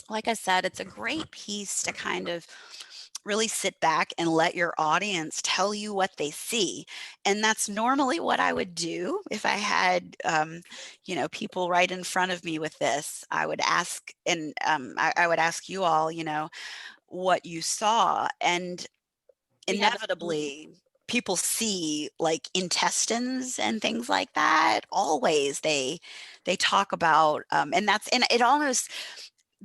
Like I said, it's a great piece to kind of really sit back and let your audience tell you what they see. And that's normally what I would do if I had, people right in front of me with this. I would ask, and I would ask you all, what you saw. And inevitably, people see like intestines and things like that. Always they talk about, and it almost,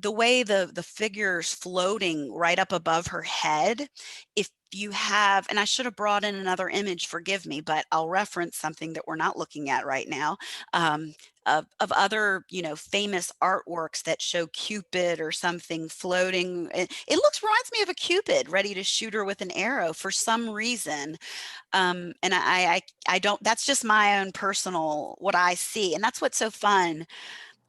the way the figure's floating right up above her head, if you have, and I should have brought in another image, forgive me, but I'll reference something that we're not looking at right now, of other, famous artworks that show Cupid or something floating. It reminds me of a Cupid ready to shoot her with an arrow for some reason. And I don't, that's just my own personal, what I see. And that's what's so fun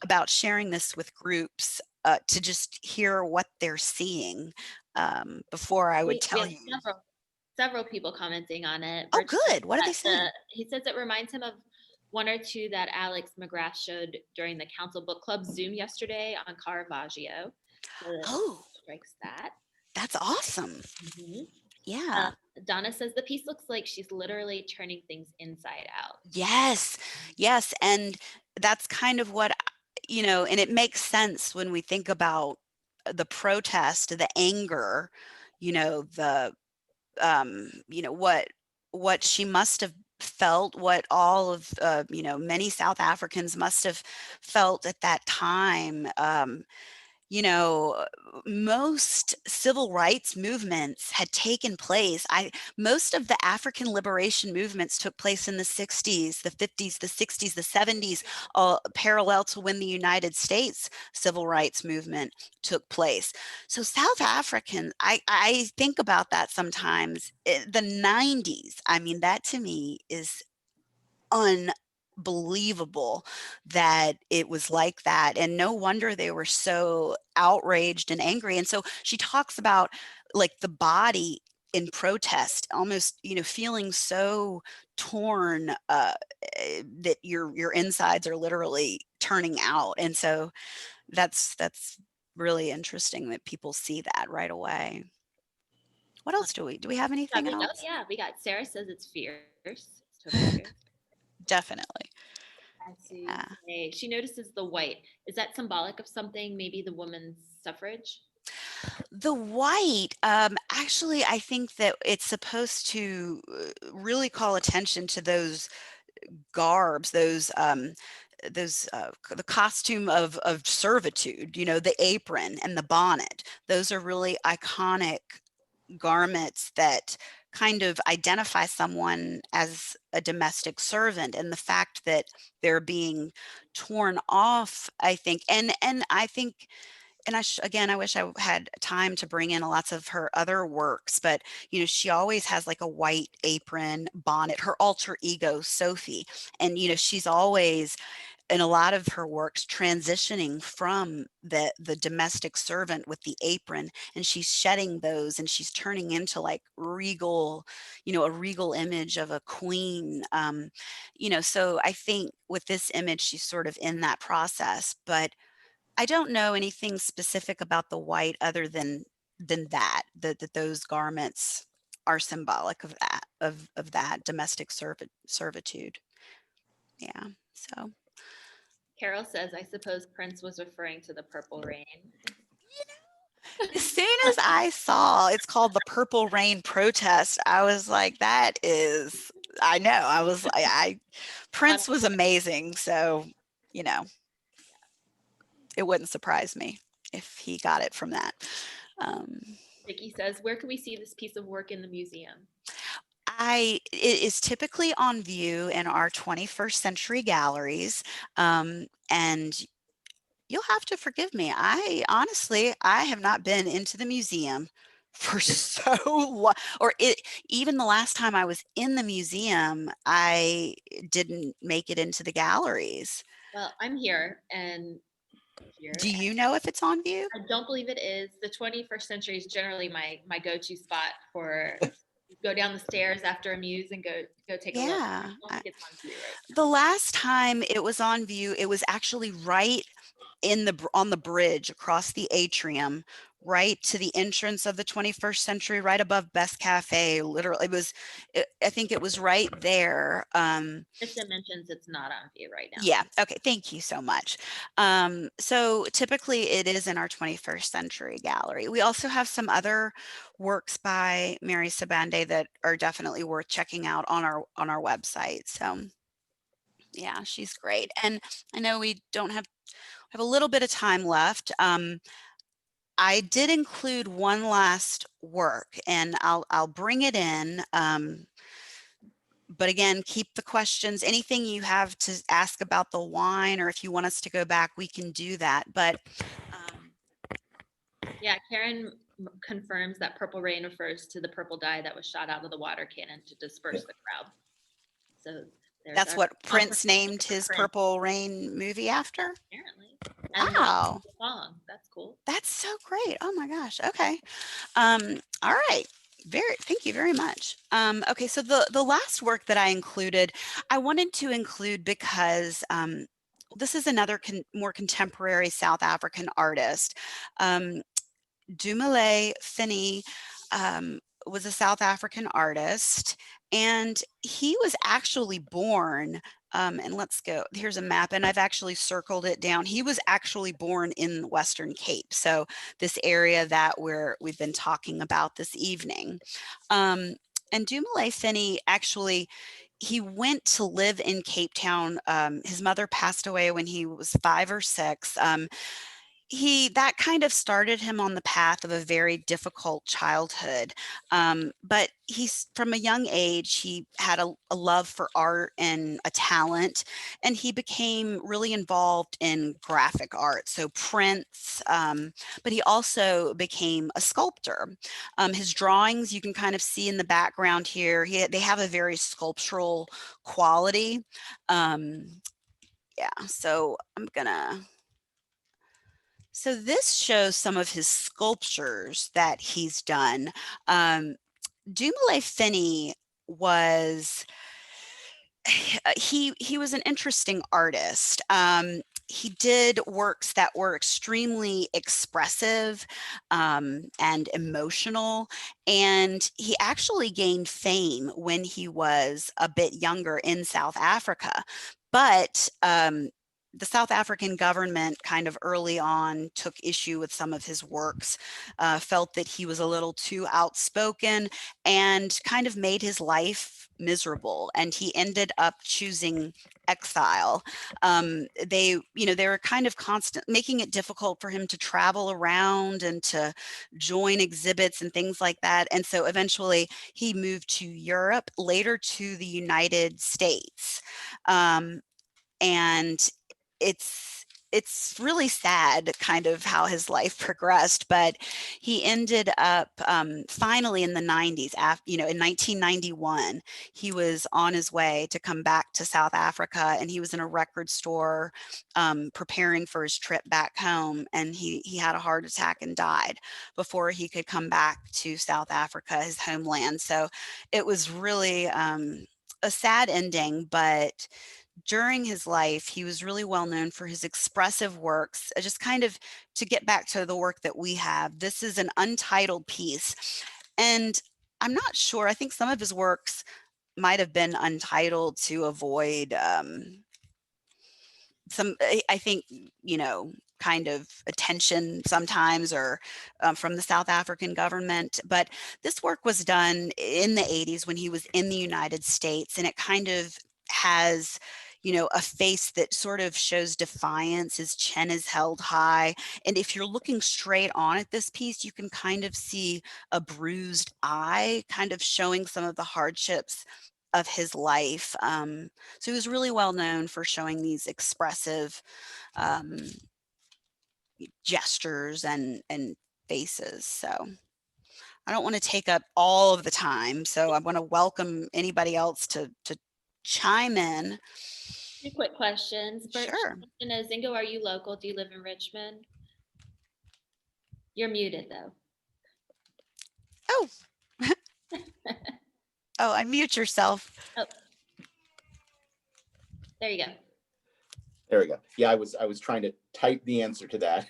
about sharing this with groups. to just hear what they're seeing before I would We tell have you. several people commenting on it. Oh, Birch says good. What are they that saying? he says it reminds him of one or two that Alex McGrath showed during the Council Book Club Zoom yesterday on Caravaggio. So that Oh, strikes that. that's awesome. Mhm. Yeah. Donna says the piece looks like she's literally turning things inside out. Yes. Yes. And that's kind of what, and it makes sense when we think about the protest, the anger, the, what she must have felt, what all of, many South Africans must have felt at that time. You know, most civil rights movements had taken place. Most of the African liberation movements took place in the 60s, the 50s, the 60s, the 70s, parallel to when the United States civil rights movement took place. So South African, I think about that sometimes. The 90s, I mean, that to me is unbelievable that it was like that, and no wonder they were so outraged and angry. And so she talks about like the body in protest, almost feeling so torn that your insides are literally turning out. And so that's really interesting that people see that right away. What else do we have anything else? We got Sarah says it's fierce. It's totally fierce. Definitely. I see. Yeah. She notices the white. Is that symbolic of something? Maybe the women's suffrage? The white, actually, I think that it's supposed to really call attention to those garbs, the costume of servitude, the apron and the bonnet. Those are really iconic garments that kind of identify someone as a domestic servant, and the fact that they're being torn off, I think, and I think, and again, I wish I had time to bring in lots of her other works, but she always has like a white apron, bonnet, her alter ego Sophie, and she's always in a lot of her works transitioning from the domestic servant with the apron, and she's shedding those and she's turning into like regal, a regal image of a queen. So I think with this image she's sort of in that process, but I don't know anything specific about the white other than that those garments are symbolic of that domestic servitude. Yeah. So Carol says, I suppose Prince was referring to the Purple Rain. as soon as I saw it's called the Purple Rain protest, I was like, I know. I was like, Prince was amazing. So, it wouldn't surprise me if he got it from that. Vicky says, where can we see this piece of work in the museum? It is typically on view in our 21st century galleries. And you'll have to forgive me. I have not been into the museum for so long, even the last time I was in the museum, I didn't make it into the galleries. Well, I'm here and here. Do you know if it's on view? I don't believe it is. The 21st century is generally my go-to spot for go down the stairs after Amuse and go take a look. I don't think it's on view right now. The last time it was on view, it was actually right on the bridge across the atrium, right to the entrance of the 21st century, right above Best Cafe. Literally, I think it was right there. Krista mentions it's not on view right now. Yeah. Okay. Thank you so much. So typically it is in our 21st century gallery. We also have some other works by Mary Sibande that are definitely worth checking out on our website. So yeah, she's great. And I know we have a little bit of time left. I did include one last work, and I'll bring it in. But again, keep the questions. Anything you have to ask about the wine, or if you want us to go back, we can do that. But yeah, Karen confirms that Purple Rain refers to the purple dye that was shot out of the water cannon to disperse the crowd. So that's what Prince named his Purple Rain movie after? Apparently. Wow. And the song. That's cool. so great. Oh my gosh. Okay. All right. Thank you very much. Okay, so the last work that I included, I wanted to include because this is another more contemporary South African artist. Um, Ndebele Finney was a South African artist, and he was actually born. And let's go. Here's a map, and I've actually circled it down. He was actually born in the Western Cape, so this area that we've been talking about this evening. And Ndebele Finney actually. He went to live in Cape Town. His mother passed away when he was 5 or 6. That kind of started him on the path of a very difficult childhood. But he's from a young age, he had a love for art and a talent, and he became really involved in graphic art, so prints. But he also became a sculptor. His drawings, you can kind of see in the background here, they have a very sculptural quality. Yeah, so so this shows some of his sculptures that he's done. Ndebele Finney was he was an interesting artist. He did works that were extremely expressive and emotional, and he actually gained fame when he was a bit younger in South Africa. But the South African government kind of early on took issue with some of his works, felt that he was a little too outspoken, and kind of made his life miserable. And he ended up choosing exile. They were kind of constant, making it difficult for him to travel around and to join exhibits and things like that. And so eventually he moved to Europe, later to the United States. And it's really sad kind of how his life progressed, but he ended up finally in the 90s, in 1991, he was on his way to come back to South Africa, and he was in a record store preparing for his trip back home, and he had a heart attack and died before he could come back to South Africa, his homeland. So it was really a sad ending, but during his life, he was really well known for his expressive works. Just kind of to get back to the work that we have, this is an untitled piece. And I'm not sure, I think some of his works might have been untitled to avoid I think, kind of attention sometimes, or from the South African government. But this work was done in the 80s when he was in the United States, and it kind of has a face that sort of shows defiance. His chin is held high, and if you're looking straight on at this piece, you can kind of see a bruised eye, kind of showing some of the hardships of his life. So he was really well known for showing these expressive um, gestures and faces. So I don't want to take up all of the time, so I want to welcome anybody else to chime in. 2 quick questions. First, Sure. Zingo, are you local? Do you live in Richmond? You're muted though. Oh. Oh, unmute yourself. Oh. There you go. There we go. Yeah, I was trying to type the answer to that.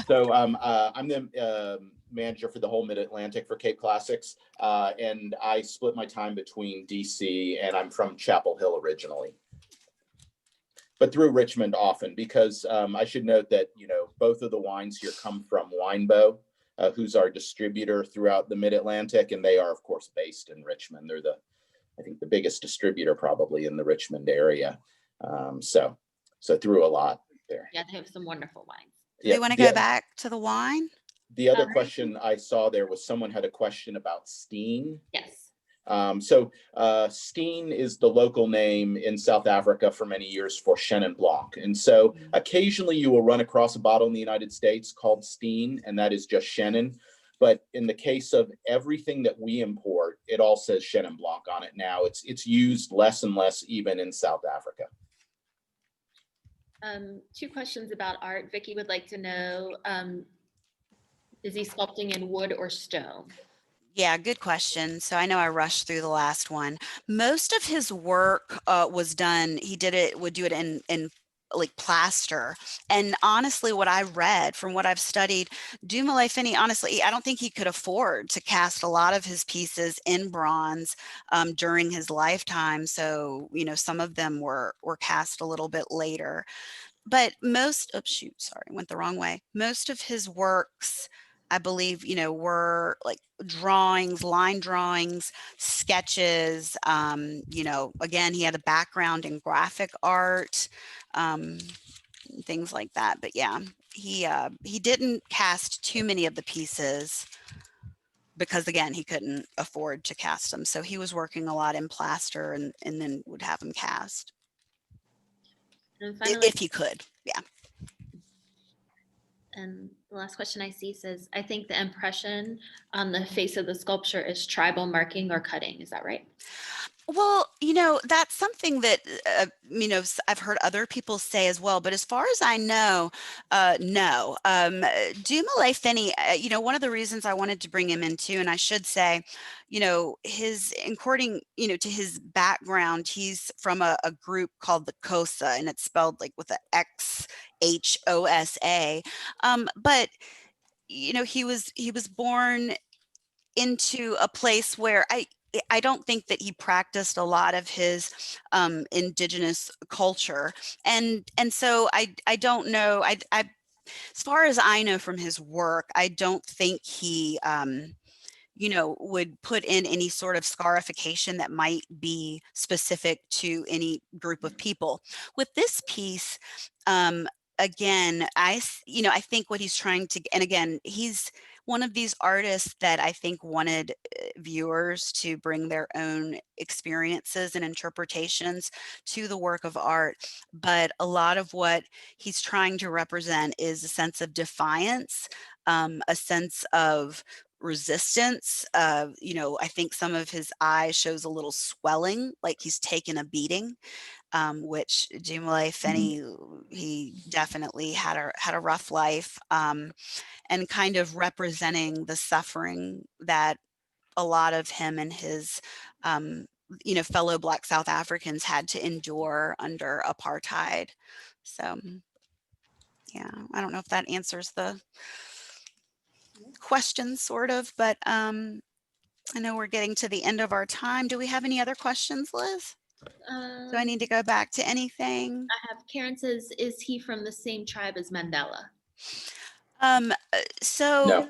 So I'm the manager for the whole Mid-Atlantic for Cape Classics, and I split my time between DC, and I'm from Chapel Hill originally, but through Richmond often, because I should note that both of the wines here come from Winebow, who's our distributor throughout the Mid-Atlantic, and they are of course based in Richmond. They're I think the biggest distributor probably in the Richmond area. So through a lot there. Yeah, they have some wonderful wines. Do you want to go back to the wine? The other question I saw there was someone had a question about Steen. Yes. So Steen is the local name in South Africa for many years for Chenin Blanc. And so occasionally you will run across a bottle in the United States called Steen, and that is just Chenin. But in the case of everything that we import, it all says Chenin Blanc on it now. It's used less and less even in South Africa. 2 questions about art. Vicky would like to know, Is he sculpting in wood or stone? Yeah, good question. So I know I rushed through the last one. Most of his work was done, would do it in like plaster. And honestly, what I read from what I've studied, Dumoulin Finney, honestly, I don't think he could afford to cast a lot of his pieces in bronze during his lifetime. So, some of them were cast a little bit later. But oh shoot, sorry, went the wrong way. Most of his works, I believe, were like drawings, line drawings, sketches. Again, he had a background in graphic art, um, things like that. But yeah, he didn't cast too many of the pieces because again, he couldn't afford to cast them. So he was working a lot in plaster and then would have them cast And finally, if he could. Yeah. and the last question I see says, I think the impression on the face of the sculpture is tribal marking or cutting. Is that right? Well, that's something that, I've heard other people say as well. But as far as I know, no. Dumoulin Finney, one of the reasons I wanted to bring him in too, and I should say, according, to his background, he's from a group called the Xhosa, and it's spelled like with a Xhosa. But, he was born into a place where I don't think that he practiced a lot of his indigenous culture, and so I don't know. As far as I know from his work, I don't think he would put in any sort of scarification that might be specific to any group of people. With this piece, again, I think what he's trying to, and again, he's one of these artists that I think wanted viewers to bring their own experiences and interpretations to the work of art. But a lot of what he's trying to represent is a sense of defiance, a sense of resistance. I think some of his eyes shows a little swelling, like he's taken a beating, which Dumoulin Finney, he definitely had a rough life, and kind of representing the suffering that a lot of him and his fellow Black South Africans had to endure under apartheid. So yeah, I don't know if that answers the question sort of, but I know we're getting to the end of our time. Do we have any other questions, Liz? Do I need to go back to anything? I have Karen says, is he from the same tribe as Mandela? So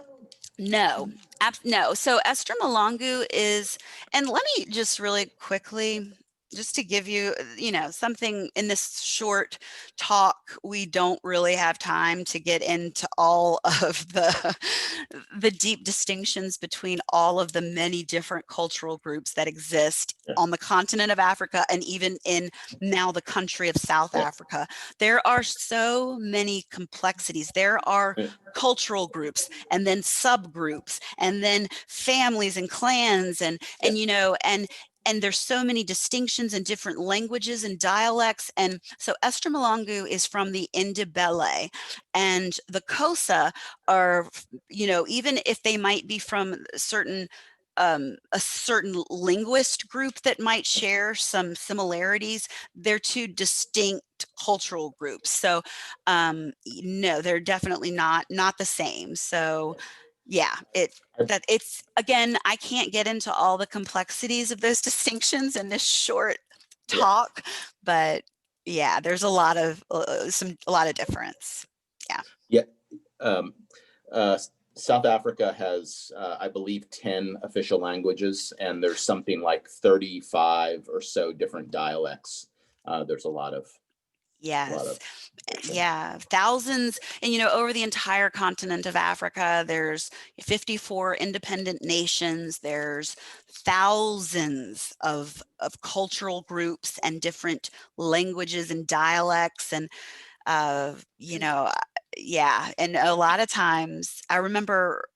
No. no. So Esther Mahlangu is, and let me just really quickly, just to give you, something in this short talk, we don't really have time to get into all of the deep distinctions between all of the many different cultural groups that exist on the continent of Africa and even in now the country of South Africa. There are so many complexities. There are cultural groups and then subgroups and then families and clans and there's so many distinctions and different languages and dialects. And so Esther Mahlangu is from the Ndebele, and the Xhosa are, even if they might be from a certain linguist group that might share some similarities, they're two distinct cultural groups. So no, they're definitely not the same. So yeah, it's again, I can't get into all the complexities of those distinctions in this short talk, but yeah, there's a lot of difference. Yeah. South Africa has, I believe, 10 official languages, and there's something like 35 or so different dialects. There's a lot of. Yes. Yeah, thousands. And, over the entire continent of Africa, there's 54 independent nations. There's thousands of cultural groups and different languages and dialects. And, yeah. And a lot of times I remember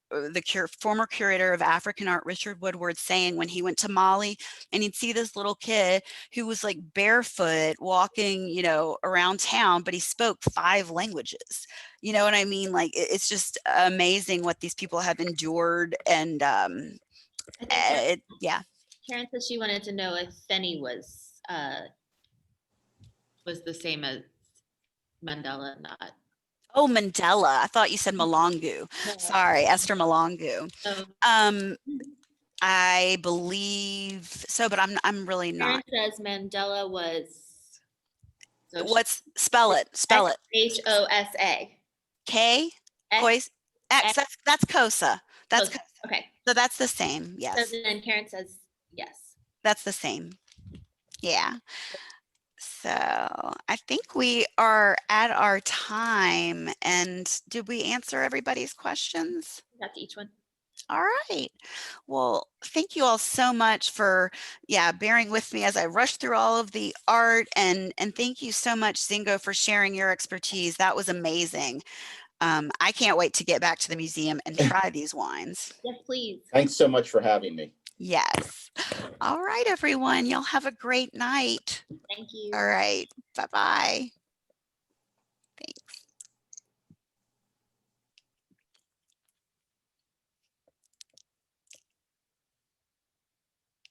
former curator of African art, Richard Woodward, saying when he went to Mali and he'd see this little kid who was like barefoot walking, you know, around town, but he spoke 5 languages. You know what I mean? Like it's just amazing what these people have endured. And yeah. Karen said she wanted to know if Feni was the same as Mandela, not. Oh, Mandela. I thought you said Mahlangu. No. Sorry, Esther Mahlangu. Oh. I believe so, but I'm really Karen not. says Mandela was. So Spell it? Spell it. HOSA. K. Kois. X. That's Kosa. That's Kosa. Okay. So that's the same. Yes. So then Karen says yes. That's the same. Yeah. So I think we are at our time. And did we answer everybody's questions? That's each one. All right. Well, thank you all so much for, bearing with me as I rush through all of the art, and thank you so much, Zingo, for sharing your expertise. That was amazing. I can't wait to get back to the museum and try these wines. Yes, please. Thanks so much for having me. Yes. All right, everyone. Y'all have a great night. Thank you. All right. Bye-bye.